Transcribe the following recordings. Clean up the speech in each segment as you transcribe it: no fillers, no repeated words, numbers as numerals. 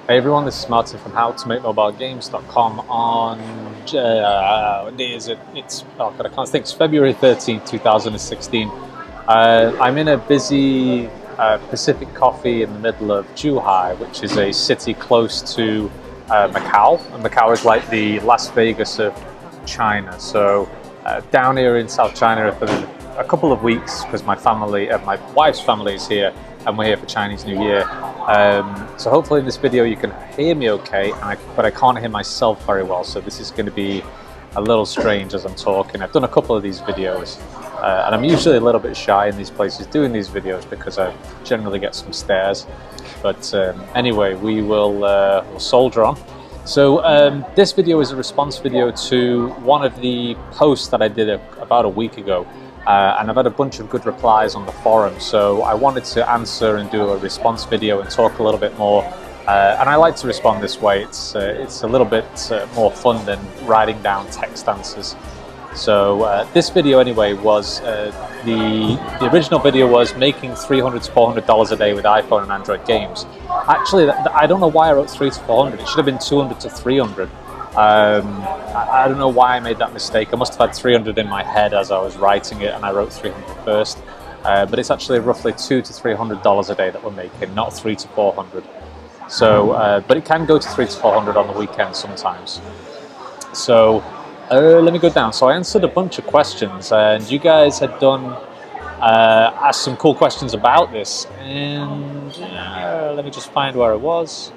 Hey everyone, this is Martin from howtomakemobilegames.com on, what day is it? It's February 13th, 2016. I'm in a busy Pacific Coffee in the middle of Zhuhai, which is a city close to Macau. And Macau is like the Las Vegas of China. So down here in South China for a couple of weeks because my wife's family is here and we're here for Chinese New Year. So hopefully in this video you can hear me okay, but I can't hear myself very well, so this is going to be a little strange as I'm talking. I've done a couple of these videos and I'm usually a little bit shy in these places doing these videos because I generally get some stares, but anyway, we'll soldier on. So this video is a response video to one of the posts that I did about a week ago. And I've had a bunch of good replies on the forum, so I wanted to answer and do a response video and talk a little bit more. And I like to respond this way. It's a little bit more fun than writing down text answers. So this video anyway was, the original video was making $300 to $400 a day with iPhone and Android games. Actually, I don't know why I wrote $300 to $400. It should have been $200 to $300. I don't know why I made that mistake. I must have had 300 in my head as I was writing it, and I wrote 300 first. But it's actually roughly $200 to $300 a day that we're making, not $300 to $400. So, but it can go to $300 to $400 on the weekend sometimes. So, let me go down. So I answered a bunch of questions, and you guys had asked some cool questions about this. And let me just find where it was.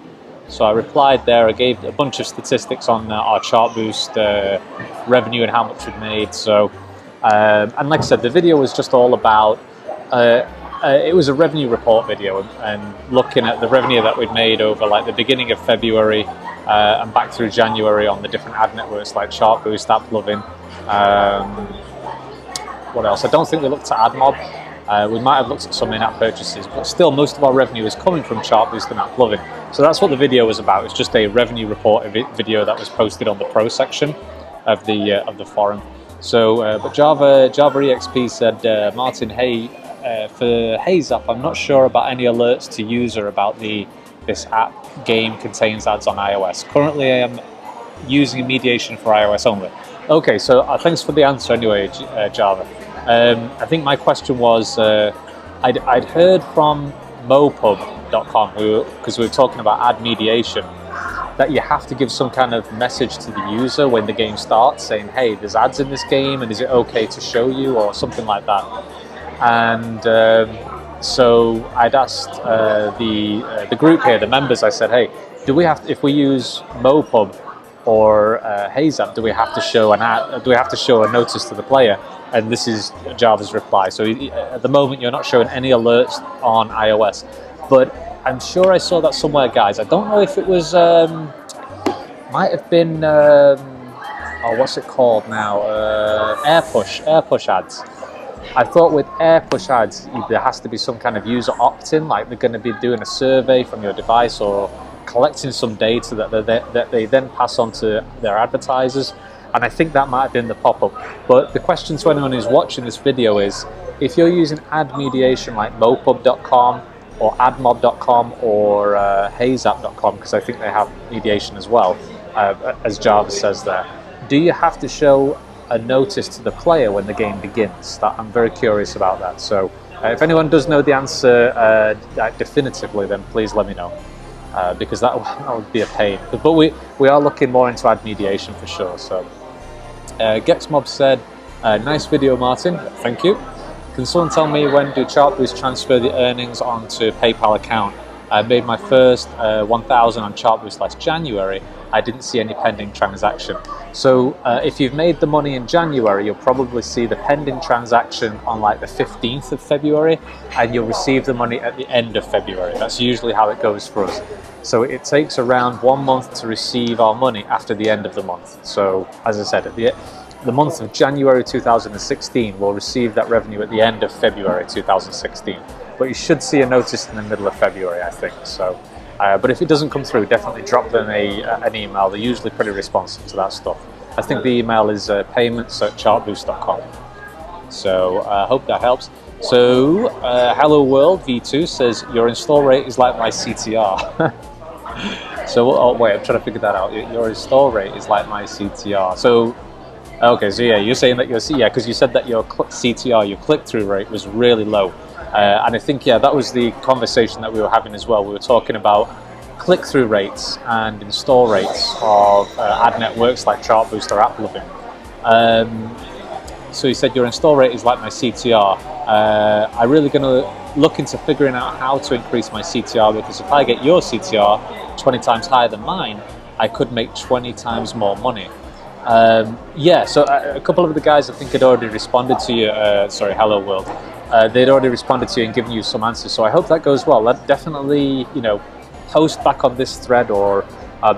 So I replied there. I gave a bunch of statistics on our chart boost revenue and how much we'd made. So, and like I said, the video was just all about, it was a revenue report video and looking at the revenue that we'd made over like the beginning of February and back through January on the different ad networks like Chart Boost, AppLovin. What else? I don't think we looked at AdMob. We might have looked at some in-app purchases, but still most of our revenue is coming from Chart Boost and AppLovin. So that's what the video was about. It's just a revenue report video that was posted on the pro section of the forum. So, but Java EXP said, Martin, hey, for Haze app, I'm not sure about any alerts to user about this app game contains ads on iOS. Currently, I am using mediation for iOS only. Okay, so thanks for the answer anyway, Java. I think my question was, I'd heard from mopub.com, because we were talking about ad mediation, that you have to give some kind of message to the user when the game starts saying, hey, there's ads in this game and is it okay to show you, or something like that. And so I'd asked the group here, the members, I said, hey, do we have to, if we use mopub or Haze app, do we have to show an ad? Do we have to show a notice to the player? And this is Java's reply. So at the moment, you're not showing any alerts on iOS, but I'm sure I saw that somewhere, guys. I don't know if it was, might have been, oh, what's it called now? Air push ads. I thought with air push ads, there has to be some kind of user opt-in, like they're going to be doing a survey from your device or collecting some data that they then pass on to their advertisers. And I think that might have been the pop-up. But the question to anyone who's watching this video is, if you're using ad mediation like mopub.com or admob.com or hazeapp.com, because I think they have mediation as well, as Java says there, do you have to show a notice to the player when the game begins? I'm very curious about that. So if anyone does know the answer definitively, then please let me know. Because that would be a pain. But we are looking more into ad mediation for sure. So GexMob said, nice video, Martin. Thank you. Can someone tell me when do Chart Boost transfer the earnings onto PayPal account? I made my first 1,000 on Chart Boost last January. I didn't see any pending transaction. So if you've made the money in January, you'll probably see the pending transaction on like the 15th of February, and you'll receive the money at the end of February. That's usually how it goes for us. So it takes around 1 month to receive our money after the end of the month. So as I said, at the month of January 2016, we'll receive that revenue at the end of February 2016. But you should see a notice in the middle of February, I think. So, but if it doesn't come through, definitely drop them an email. They're usually pretty responsive to that stuff. I think the email is payments@chartboost.com. So I hope that helps. So Hello World V2 says, your install rate is like my CTR. So, oh, wait, I'm trying to figure that out. Your install rate is like my CTR. So, okay, so yeah, you're saying that because you said that your CTR, your click-through rate was really low. And I think, yeah, that was the conversation that we were having as well. We were talking about click-through rates and install rates of ad networks like Chartboost or AppLovin. So you said your install rate is like my CTR. I'm really going to look into figuring out how to increase my CTR, because if I get your CTR 20 times higher than mine, I could make 20 times more money. Yeah, so a couple of the guys I think had already responded to you, sorry, Hello World. They'd already responded to you and given you some answers, so I hope that goes well. Definitely, post back on this thread or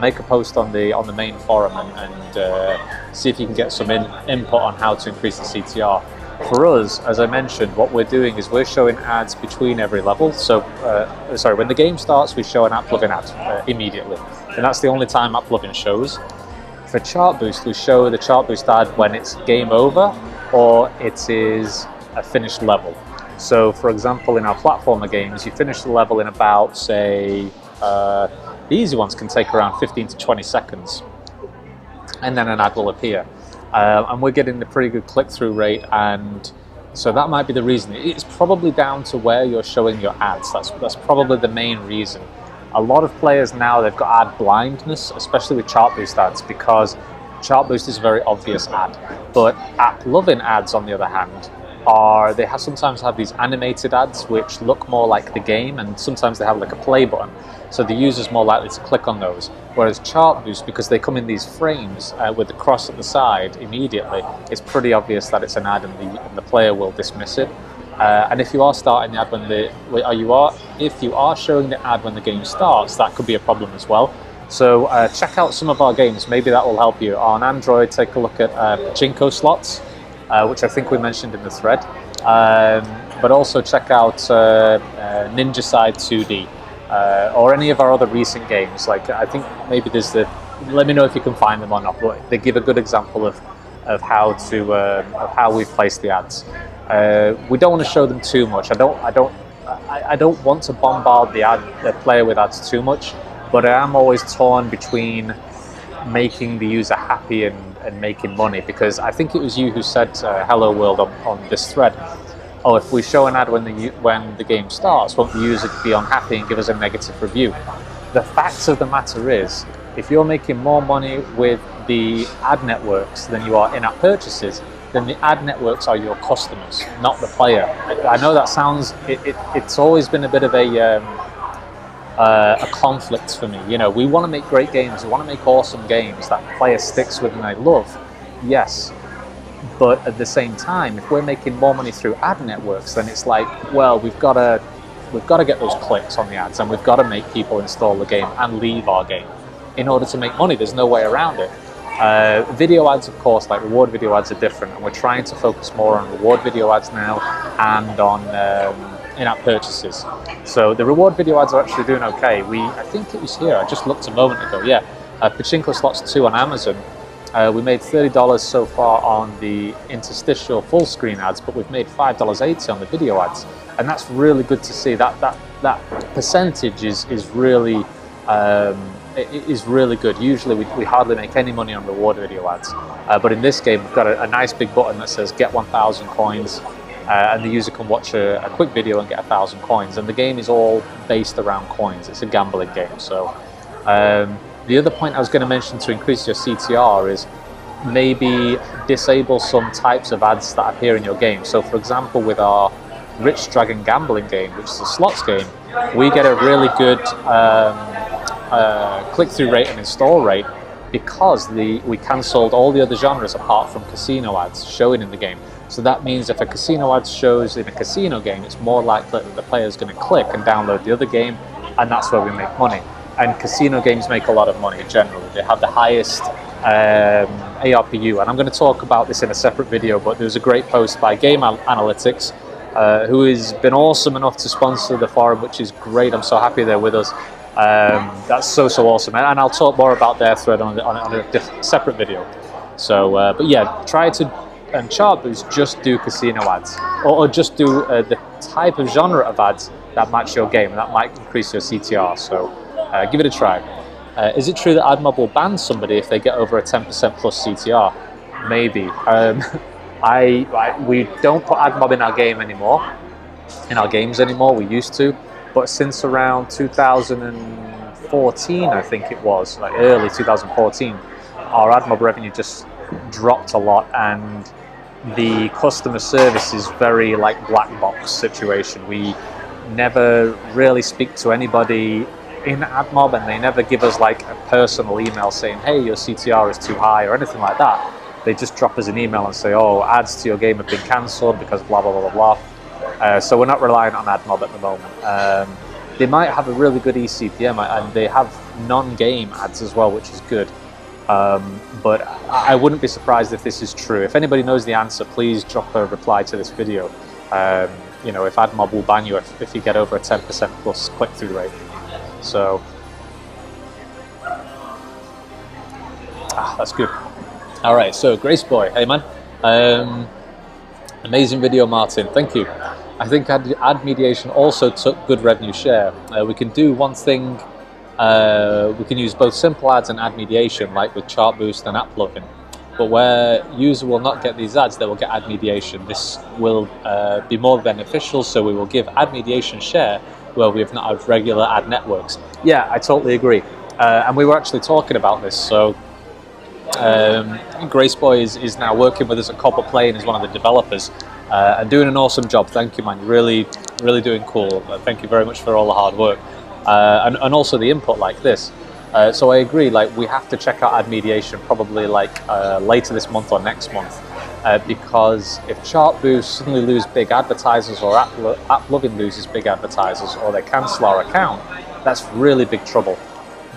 make a post on the main forum and see if you can get some input on how to increase the CTR. For us, as I mentioned, what we're doing is we're showing ads between every level. So, when the game starts, we show an AppLovin ad immediately, and that's the only time AppLovin shows. For Chartboost, we show the Chartboost ad when it's game over or it is a finished level. So, for example, in our platformer games, you finish the level in about, say, the easy ones can take around 15 to 20 seconds, and then an ad will appear. And we're getting a pretty good click-through rate, and so that might be the reason. It's probably down to where you're showing your ads. That's probably the main reason. A lot of players now, they've got ad blindness, especially with Chartboost ads, because Chartboost is a very obvious ad. But AppLovin ads, on the other hand, sometimes have these animated ads which look more like the game, and sometimes they have like a play button, so the user's more likely to click on those. Whereas Chartboost, because they come in these frames with the cross at the side immediately, it's pretty obvious that it's an ad, and the player will dismiss it. And if you are starting the ad if you are showing the ad when the game starts, that could be a problem as well. So check out some of our games, maybe that will help you. On Android, take a look at pachinko slots, which I think we mentioned in the thread. But also check out Ninja Side 2D, or any of our other recent games. Like, I think maybe there's let me know if you can find them or not, but they give a good example of how we've placed the ads. We don't want to show them too much. I don't want to bombard the player with ads too much, but I am always torn between making the user happy and making money, because I think it was you who said, Hello World, on this thread, oh, if we show an ad when the game starts, won't the user be unhappy and give us a negative review? The fact of the matter is, if you're making more money with the ad networks than you are in-app purchases, then the ad networks are your customers, not the player. I know that sounds, it's always been a bit of a conflict for me. We want to make great games, we want to make awesome games that the player sticks with and they love, yes. But at the same time, if we're making more money through ad networks, then it's like, well, we've got to get those clicks on the ads, and we've got to make people install the game and leave our game in order to make money. There's no way around it. Video ads, of course, like reward video ads, are different, and we're trying to focus more on reward video ads now and on in-app purchases. So the reward video ads are actually doing okay. I think it was here, I just looked a moment ago, yeah. Pachinko Slots 2 on Amazon, we made $30 so far on the interstitial full screen ads, but we've made $5.80 on the video ads, and that's really good to see. That percentage is really good. Usually we hardly make any money on reward video ads, but in this game we've got a nice big button that says get 1,000 coins, and the user can watch a quick video and get 1,000 coins, and the game is all based around coins. It's a gambling game. So the other point I was going to mention to increase your CTR is maybe disable some types of ads that appear in your game. So for example, with our Rich Dragon gambling game, which is a slots game, we get a really good click-through rate and install rate because we cancelled all the other genres apart from casino ads showing in the game. So that means if a casino ad shows in a casino game, it's more likely that the player is going to click and download the other game, and that's where we make money. And casino games make a lot of money generally. They have the highest ARPU, and I'm going to talk about this in a separate video, but there was a great post by Game Analytics, who has been awesome enough to sponsor the forum, which is great. I'm so happy they're with us. That's so awesome, and I'll talk more about their thread on a separate video. So, but yeah, try to, and Chartboost, just do casino ads, or just do the type of genre of ads that match your game, and that might increase your CTR. So give it a try. Is it true that AdMob will ban somebody if they get over a 10% plus CTR? Maybe. We don't put AdMob in our games anymore. We used to, but since around 2014, I think it was, like early 2014, our AdMob revenue just dropped a lot, and the customer service is very like black box situation. We never really speak to anybody in AdMob, and they never give us like a personal email saying, hey, your CTR is too high or anything like that. They just drop us an email and say, oh, ads to your game have been cancelled because blah, blah, blah, blah, blah. So we're not relying on AdMob at the moment. They might have a really good ecpm, and they have non-game ads as well, which is good. But I wouldn't be surprised if this is true. If anybody knows the answer, please drop a reply to this video. You know, if AdMob will ban you if you get over a 10% plus click-through rate. So, that's good. All right, so Grace Boy, hey man, amazing video, Martin. Thank you. I think ad mediation also took good revenue share. We can do one thing. We can use both simple ads and ad mediation, like with Chart Boost and App Loving. But where user will not get these ads, they will get ad mediation. This will be more beneficial, so we will give ad mediation share where we have not had regular ad networks. Yeah, I totally agree. And we were actually talking about this. So Grace Boy is now working with us at Copper Play and is one of the developers and doing an awesome job. Thank you, man. You're really doing cool. Thank you very much for all the hard work and also the input like this. So I agree, like we have to check out ad mediation probably like later this month or next month, because if Chart Boost suddenly lose big advertisers, or App Loving loses big advertisers, or they cancel our account, that's really big trouble.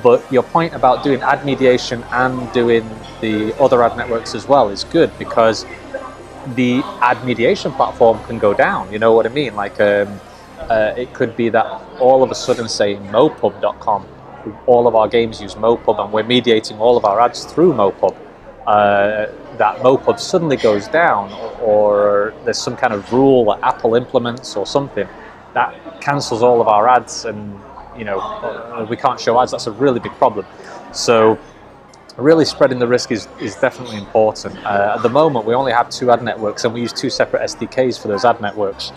But your point about doing ad mediation and doing the other ad networks as well is good, because the ad mediation platform can go down, you know what I mean? Like it could be that all of a sudden, say mopub.com, all of our games use Mopub and we're mediating all of our ads through Mopub, that Mopub suddenly goes down, or there's some kind of rule that Apple implements or something that cancels all of our ads, and you know, we can't show ads. That's a really big problem. So really spreading the risk is definitely important. At the moment we only have 2 ad networks, and we use 2 separate SDKs for those ad networks.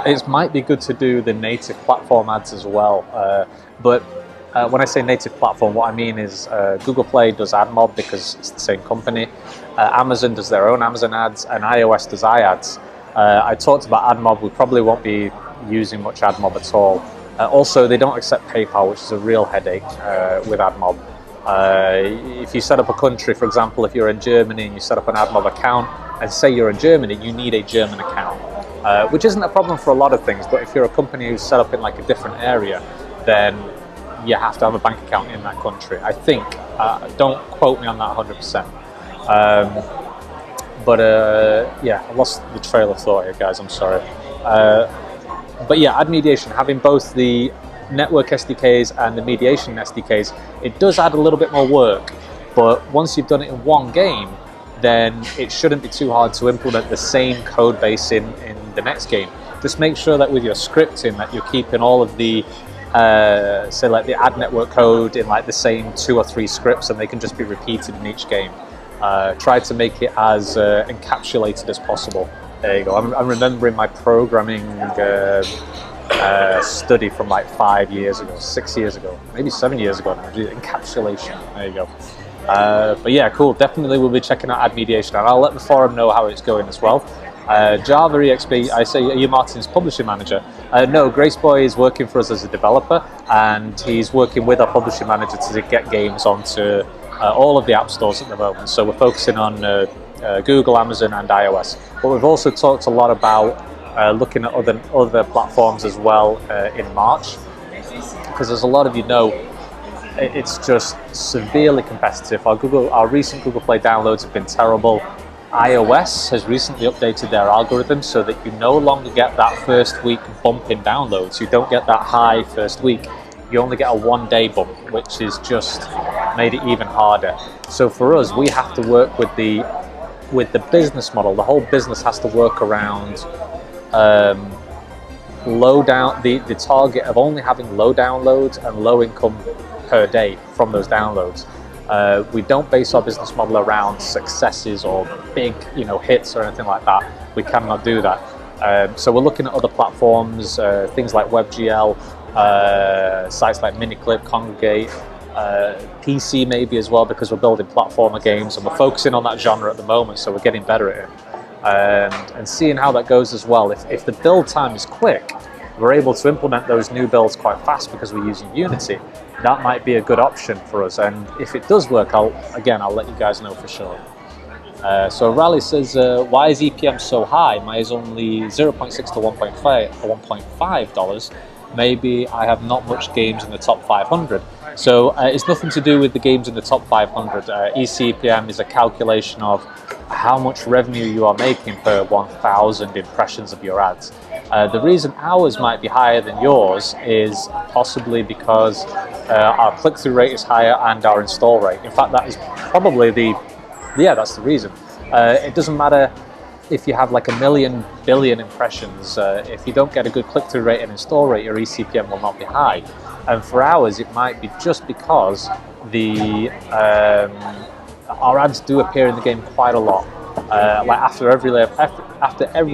It might be good to do the native platform ads as well, but when I say native platform, what I mean is Google Play does AdMob because it's the same company, Amazon does their own Amazon ads, and iOS does iAds. I talked about AdMob. We probably won't be using much AdMob at all. Also, they don't accept PayPal, which is a real headache with AdMob. If you set up a country, for example, if you're in Germany and you set up an AdMob account, and say you're in Germany, you need a German account. Which isn't a problem for a lot of things, but if you're a company who's set up in like a different area, then you have to have a bank account in that country. I think, don't quote me on that 100%. Yeah, I lost the trail of thought here, guys, I'm sorry. But yeah, ad mediation, having both the network SDKs and the mediation SDKs, it does add a little bit more work, but once you've done it in one game, then it shouldn't be too hard to implement the same code base in the next game. Just make sure that with your scripting that you're keeping all of the, say like the ad network code in like the same 2 or 3 scripts, and they can just be repeated in each game. Try to make it as encapsulated as possible. There you go. I'm remembering my programming study from like 5 years ago, 6 years ago, maybe 7 years ago. Encapsulation. There you go. But yeah, cool. Definitely we'll be checking out ad mediation, and I'll let the forum know how it's going as well. Java EXP, I say, are you Martin's publishing manager? No, Grace Boy is working for us as a developer, and he's working with our publishing manager to get games onto all of the app stores at the moment. So we're focusing on Google, Amazon, and iOS. But we've also talked a lot about looking at other platforms as well in March, because as a lot of you know, it's just severely competitive. Our recent Google Play downloads have been terrible. iOS has recently updated their algorithm so that you no longer get that first week bump in downloads. You don't get that high first week. You only get a 1-day bump, which is just made it even harder. So for us, we have to work with the business model. The whole business has to work around the target of only having low downloads and low income per day from those downloads. We don't base our business model around successes or big, hits or anything like that. We cannot do that. So we're looking at other platforms, things like WebGL, sites like Miniclip, Congregate, PC maybe as well, because we're building platformer games and we're focusing on that genre at the moment, so we're getting better at it. And seeing how that goes as well. If the build time is quick, we're able to implement those new builds quite fast because we're using Unity. That might be a good option for us, and if it does work, I'll let you guys know for sure. So Raleigh says, why is EPM so high? Mine is only 0.6 to 1.5 dollars. Maybe I have not much games in the top 500. So it's nothing to do with the games in the top 500. ecpm is a calculation of how much revenue you are making per 1,000 impressions of your ads. The reason ours might be higher than yours is possibly because our click-through rate is higher and our install rate. In fact, that is probably that's the reason. It doesn't matter if you have like 1 billion impressions. If you don't get a good click-through rate and install rate, your ecpm will not be high. And for ours, it might be just because our ads do appear in the game quite a lot, like after every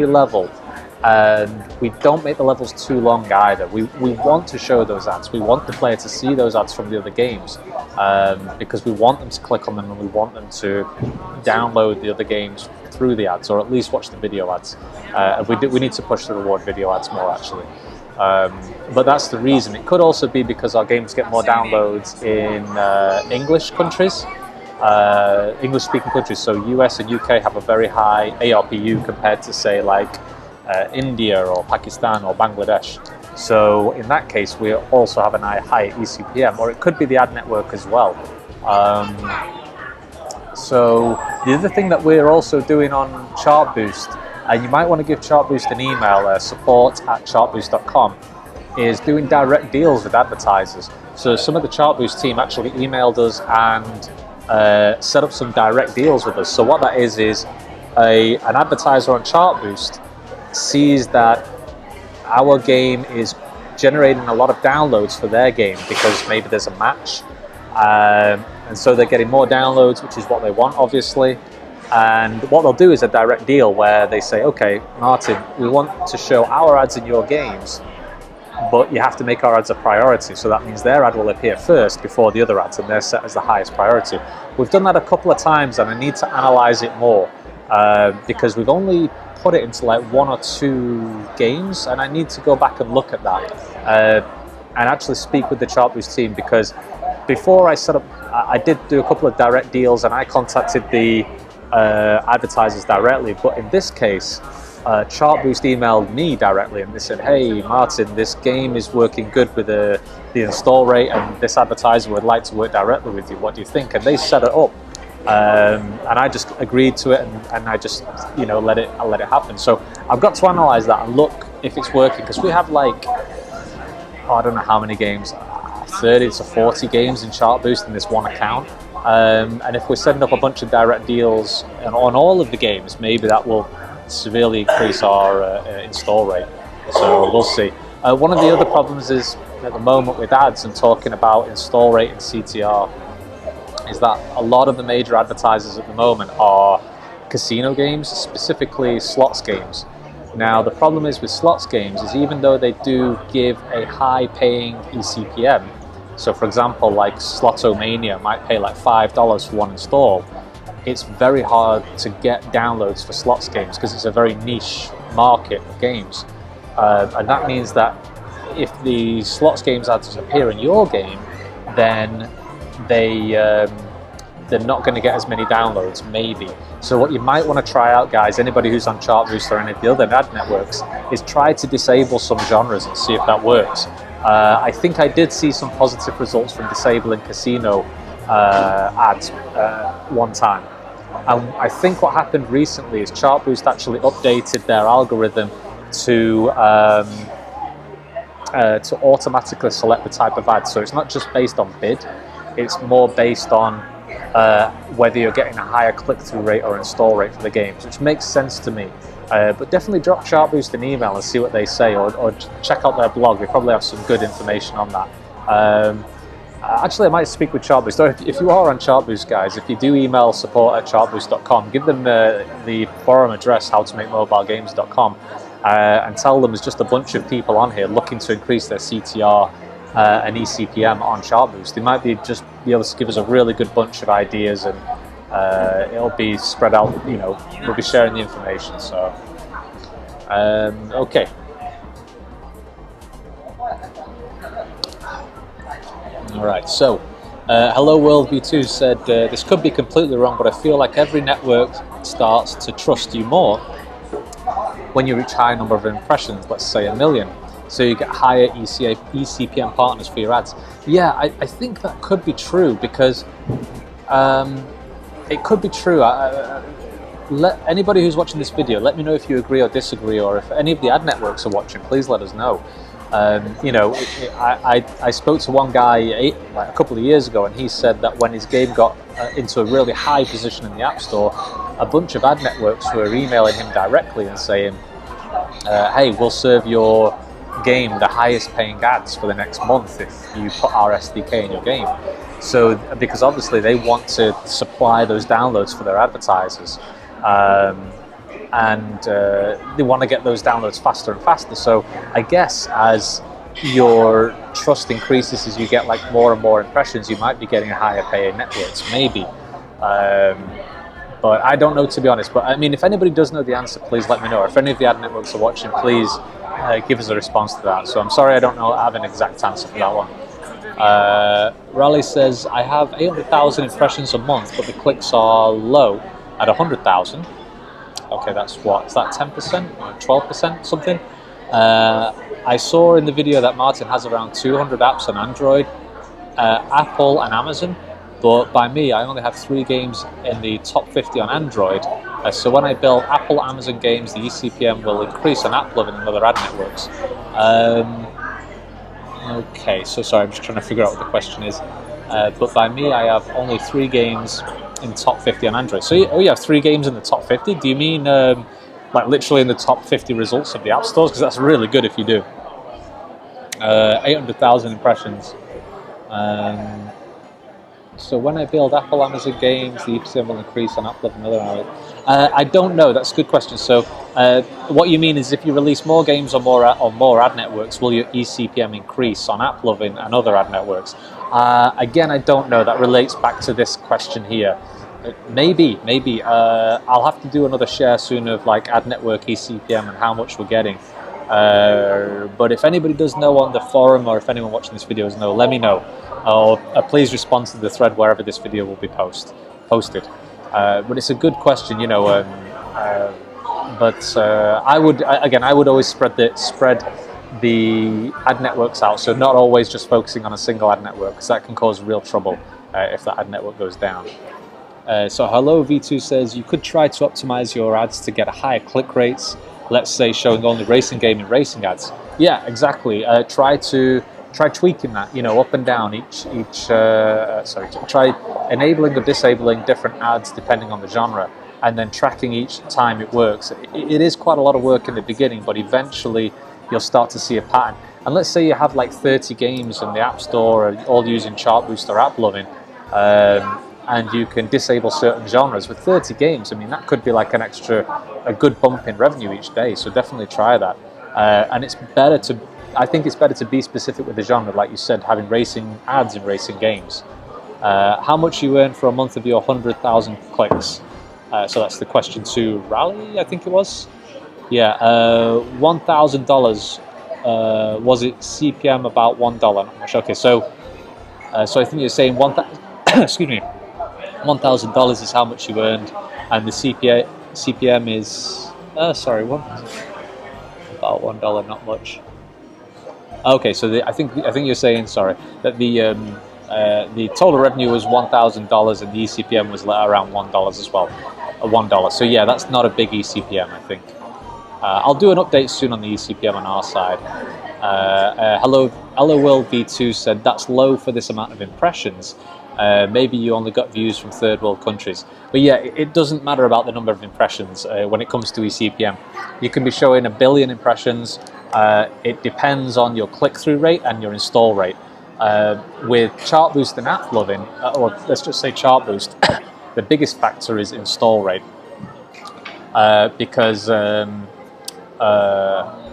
level. And we don't make the levels too long either. We want to show those ads. We want the player to see those ads from the other games, because we want them to click on them and we want them to download the other games through the ads, or at least watch the video ads. We need to push the reward video ads more actually. But that's the reason. It could also be because our games get more downloads in English countries, English-speaking countries. So US and UK have a very high ARPU compared to, say, like India or Pakistan or Bangladesh. So in that case, we also have a high ecpm, or it could be the ad network as well. So the other thing that we're also doing on Chartboost, and you might want to give Chartboost an email, support@chartboost.com, is doing direct deals with advertisers. So some of the Chartboost team actually emailed us and set up some direct deals with us. So what that is an advertiser on Chartboost sees that our game is generating a lot of downloads for their game because maybe there's a match, and so they're getting more downloads, which is what they want, obviously. And what they'll do is a direct deal where they say, okay, Martin, we want to show our ads in your games, but you have to make our ads a priority. So that means their ad will appear first before the other ads, and they're set as the highest priority. We've done that a couple of times, and I need to analyze it more, because we've only put it into like 1 or 2 games, and I need to go back and look at that and actually speak with the Chartboost team, because before I set up, I did do a couple of direct deals and I contacted the advertisers directly, but in this case Chartboost emailed me directly and they said, hey Martin, this game is working good with the install rate and this advertiser would like to work directly with you, what do you think? And they set it up. And I just agreed to it, and I just, let it happen. So I've got to analyze that and look if it's working, because we have like, I don't know how many games, 30 to 40 games in Chartboost in this one account. And if we're setting up a bunch of direct deals on all of the games, maybe that will severely increase our install rate. So we'll see. One of the other problems is at the moment with ads and talking about install rate and CTR is that a lot of the major advertisers at the moment are casino games, specifically slots games. Now the problem is with slots games is even though they do give a high paying ecpm, so for example like Slotomania might pay like $5 for one install, it's very hard to get downloads for slots games because it's a very niche market of games. And that means that if the slots games ads appear in your game, then they're not going to get as many downloads, maybe. So what you might want to try out, guys, anybody who's on Chartboost or any of the other ad networks, is try to disable some genres and see if that works. I think I did see some positive results from disabling casino ads one time. And I think what happened recently is Chartboost actually updated their algorithm to automatically select the type of ad. So it's not just based on bid, it's more based on whether you're getting a higher click-through rate or install rate for the games, which makes sense to me. But definitely drop Chartboost an email and see what they say, or check out their blog. They probably have some good information on that. Actually, I might speak with Chartboost. Or if you are on Chartboost, guys, if you do email support@chartboost.com, give them the forum address, howtomakemobilegames.com, and tell them there's just a bunch of people on here looking to increase their CTR and ecpm on Chartboost. They might be able to give us a really good bunch of ideas, and it'll be spread out. We'll be sharing the information. So, okay. All right. So, Hello World V2 said this could be completely wrong, but I feel like every network starts to trust you more when you reach a high number of impressions. Let's say 1 million. So you get higher ecpm partners for your ads. Yeah, I think that could be true, because it could be true. Let anybody who's watching this video, let me know if you agree or disagree, or if any of the ad networks are watching, please let us know. I spoke to one guy a couple of years ago, and he said that when his game got into a really high position in the App Store, a bunch of ad networks were emailing him directly and saying, hey, we'll serve your game the highest paying ads for the next month if you put our SDK in your game. So, because obviously they want to supply those downloads for their advertisers, and they want to get those downloads faster and faster. So I guess as your trust increases, as you get like more and more impressions, you might be getting a higher paying networks, maybe. But I don't know, to be honest. But I mean, if anybody does know the answer, please let me know. Or if any of the ad networks are watching, please give us a response to that. So I'm sorry I don't have an exact answer for that one. Raleigh says, I have 800,000 impressions a month, but the clicks are low at 100,000. Okay, that's what? Is that 10% or 12%, something? I saw in the video that Martin has around 200 apps on Android, Apple and Amazon. But by me, I only have 3 games in the top 50 on Android. So when I build Apple, Amazon games, the ecpm will increase on AppLovin and other ad networks. Okay, so sorry, I'm just trying to figure out what the question is. But by me, I have only 3 games in top 50 on Android. So you have 3 games in the top 50? Do you mean like literally in the top 50 results of the app stores? Because that's really good if you do. 800,000 impressions. So when I build Apple, Amazon games, the ecpm will increase on AppLovin and other ad. I don't know. That's a good question. So what you mean is if you release more games on more ad networks, will your ecpm increase on AppLovin and other ad networks? Again, I don't know. That relates back to this question here. Maybe. I'll have to do another share soon of like ad network ecpm and how much we're getting. But if anybody does know on the forum, or if anyone watching this video does know, let me know. Or please respond to the thread wherever this video will be posted. But it's a good question, but I would always spread the ad networks out, so not always just focusing on a single ad network, because that can cause real trouble if that ad network goes down. So Hello V2 says you could try to optimize your ads to get a higher click rates. Let's say showing only racing game and racing ads. Yeah, exactly. Try tweaking that, up and down try enabling or disabling different ads depending on the genre, and then tracking each time it works. It is quite a lot of work in the beginning, but eventually you'll start to see a pattern. And let's say you have like 30 games in the App Store, all using Chartboost or AppLovin, and you can disable certain genres with 30 games. I mean, that could be like a good bump in revenue each day. So definitely try that. And I think it's better to be specific with the genre, like you said, having racing ads in racing games. How much you earn for a month of your 100,000 clicks? So that's the question to Raleigh, I think it was. Yeah, $1,000. Was it CPM about $1? Not much. Okay, so I think you're saying excuse me, $1,000 is how much you earned, and the CPM is about $1, not much. Okay, so I think you're saying, sorry, that the total revenue was $1,000 and the eCPM was around $1 as well, $1. So yeah, that's not a big eCPM, I think. I'll do an update soon on the eCPM on our side. Hello World V2 said that's low for this amount of impressions. Maybe you only got views from third world countries. But yeah, it doesn't matter about the number of impressions when it comes to eCPM. You can be showing 1 billion impressions. It depends on your click-through rate and your install rate. With Chartboost and AppLovin, or let's just say Chartboost, the biggest factor is install rate. Because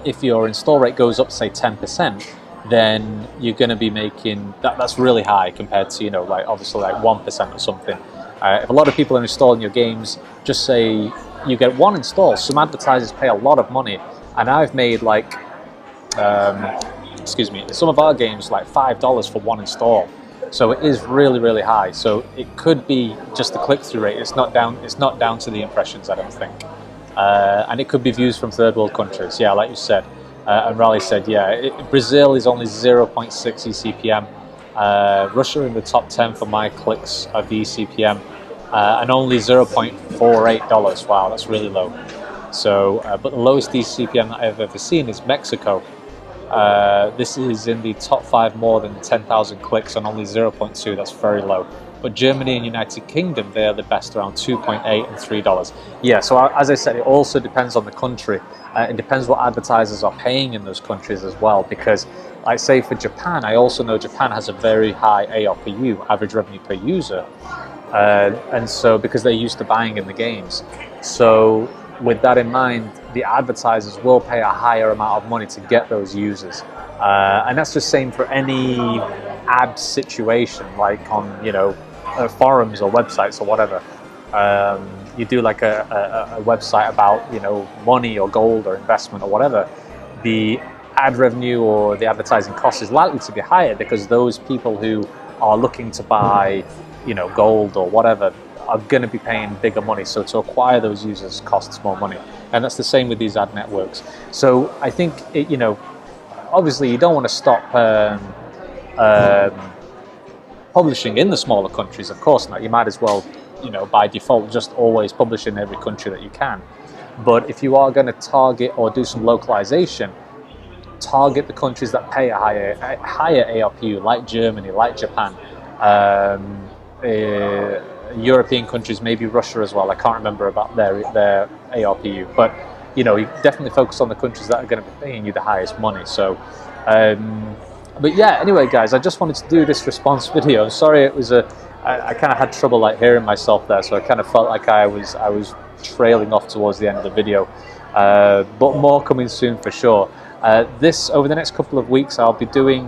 if your install rate goes up, say 10%, then you're going to be making that's really high compared to, you know, like obviously like 1% or something. If a lot of people are installing your games, just say you get one install. Some advertisers pay a lot of money, and I've made like some of our games like $5 for one install. So it is really, really high. So it could be just the click-through rate. It's not down to the impressions, I don't think. And it could be views from third world countries. Yeah, like you said. And Raleigh said, yeah, Brazil is only 0.6 eCPM. Russia in the top 10 for my clicks of the eCPM. And only $0.48. Wow, that's really low. So, but the lowest eCPM that I've ever seen is Mexico. This is in the top 5 more than 10,000 clicks and only 0.2. That's very low. But Germany and United Kingdom, they are the best, around 2.8 and $3. Yeah, so as I said, it also depends on the country. It depends what advertisers are paying in those countries as well. Because, like say for Japan, I also know Japan has a very high ARPU, average revenue per user. And so, because they're used to buying in the games. So, with that in mind, the advertisers will pay a higher amount of money to get those users. And that's the same for any ad situation, like on, you know, forums or websites or whatever. You do like a website about, you know, money or gold or investment or whatever. The ad revenue or the advertising cost is likely to be higher because those people who are looking to buy, you know, gold or whatever are going to be paying bigger money. So to acquire those users costs more money. And that's the same with these ad networks. So I think, you know, obviously you don't want to stop publishing in the smaller countries, of course not. You might as well, you know, by default, just always publish in every country that you can. But if you are going to target or do some localization, target the countries that pay a higher ARPU, like Germany, like Japan, European countries, maybe Russia as well. I can't remember about their ARPU, but you know, you definitely focus on the countries that are going to be paying you the highest money. So, but yeah, anyway, guys, I just wanted to do this response video. I'm sorry, it was I kind of had trouble like hearing myself there, so I kind of felt like I was trailing off towards the end of the video. But more coming soon for sure. Over the next couple of weeks, I'll be doing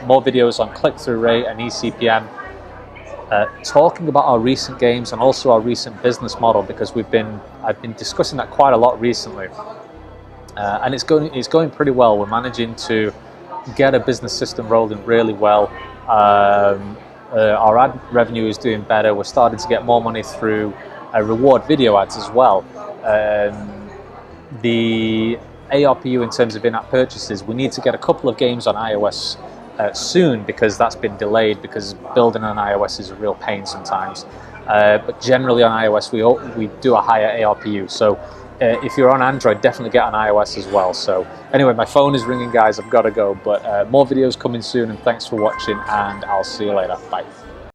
more videos on click-through rate and eCPM. Talking about our recent games and also our recent business model, because I've been discussing that quite a lot recently, and it's going pretty well. We're managing to get a business system rolling really well. Our ad revenue is doing better. We're starting to get more money through reward video ads as well. The ARPU in terms of in-app purchases, we need to get a couple of games on iOS soon, because that's been delayed, because building on iOS is a real pain sometimes. But generally on iOS we do a higher ARPU. So if you're on Android, definitely get on iOS as well. So anyway, my phone is ringing, guys. I've got to go, but more videos coming soon, and thanks for watching, and I'll see you later. Bye.